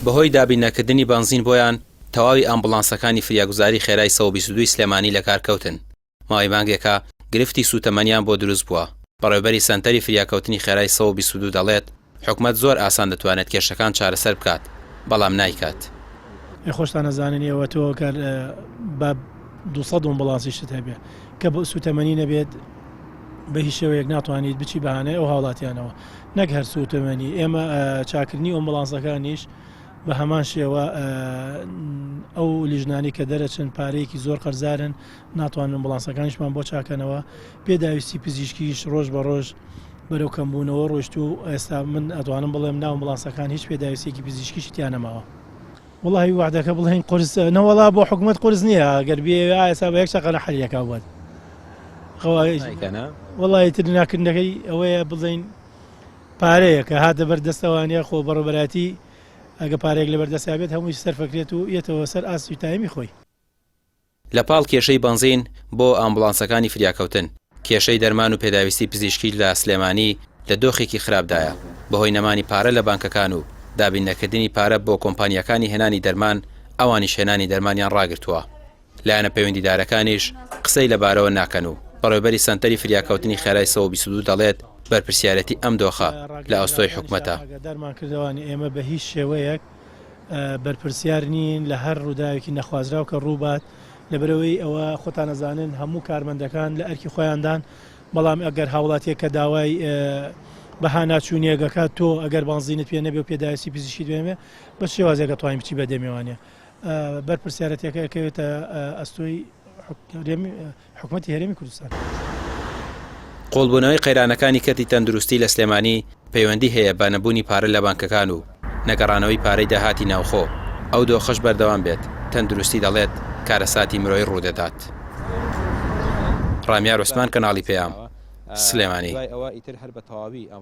بەهۆی دابینەکردنی بنزین بۆیان تەواوی ئامبوڵانسەکانی فریاگوزاری خێرای 122 سلێمانی لە کار کەوتن. ماوەی مانگێکە گرفتی سوتەمەنیان بۆ دروست بووە. بەڕێوەبەری سەنتەری فریاکەوتنی خێرای 122 دەڵێت حکومەت زۆر ئاسان دەتوانێت کێشەکان چارەسەر بکات، بەڵام نایکات. خۆشتان نەزانن ئێوە تۆ کار بە 200 ئەمبوڵانسیشت هەبێ کە بە سوتەمەنی نەبێت بە هیچ شێوەیەک ناتوانیت بچی بەهانەی ئەو هاوڵاتیانەوە نەک هەر سوتەمەنی. ئێمە چاکردنی ئەمبوڵانسەکانیش بە هەمان شێوە ئەو لیژنانی کە دەرەچن پارەیەکی زۆر قەرزارن ناتوانن ئەمبوڵانسەکانیشمان بۆ چاکەنەوە. پێداویستی پزیشکیش ڕۆژ بە ڕۆژ بەرەو کەمبوونەوە ڕۆشت و ئێستا من ئەتوانم بڵێم ناو ئەمبوڵانسەکان هیچ پێداویستێکی پزیشکیش تیان نەماوە. وڵی وعدەکە بڵێن قرس نەوەڵا بۆ حکومت قرس نییە گەر بێ ئێستا بە یەک شەقەنە حەلیەکە بووات. وڵی تر ناکردنەکەی ئەوەیە بڵین پارەیە کە هاتە بەردەستەوانە خۆ بەڕێبەراتی ئەگە پارێک لە بەردەستا بێت هەمووی سەرفەکرێت و یێتەوە سەر ئاستی تایمی خۆی. لە پاڵ کێشەی بنزین بۆ ئامبوڵانسەکانی فریاکەوتن، کێشەی دەرمان و پێداویستی پزیشکی لە سلێمانی لە دۆخێکی خراپدایە بەهۆی نەمانی پارە لە بانکەکان و دابینەکردنی پارە بۆ کۆمپانیەکانی هێنانی دەرمان ئەوانیش هێنانی دەرمانیان ڕاگرتووە. لایەنە پەیوەندیدارەکانیش قسەی لەبارەوە ناکەن و بەڕێوەبەری سەنتەری فریاکەوتنی خێرای 122 دەڵێت بەرپرسیارەتی ئەم دۆخە لە ئەستۆی حکومەتە. دەرمان کردوانی ئێمە بە هیچ شێوەیەک بەرپرسیار نین لە هەر ڕووداوێکی نەخوازراو کە ڕووبات لەبەرەوەی ئەوە خۆتان نەزانن هەموو کارمەندەکان لە ئەرکی خۆیاندان. بەڵام ئەگەر هاوڵاتیە کە داوای بەها ناچوونیەگەکات تۆ ئەگەر بنزینت پێ نەبێ و پێداویستی پزیشکی دوێمێ بە شێوازێکە توانین بچی بەدەمیوانە بەرپرسیارەتەکە ئەکەوێتە ئەستۆی حکومەتی هەرێمی کوردستان. قۆڵبوونەوەی قەیرانەکانی کەتی تەندروستی لە سلێمانی پەیوەندی هەیە بە نەبوونی پارە لە بانکەکان و نەگەڕانەوەی پارەی داهاتی ناوخۆ. ئەو دۆخەش بەردەوام بێت. تەندروستی دەڵێت کارەساتی مرۆی ڕوودەدات. ڕامیار عوسمان کەناڵی پێیام سلێمانی.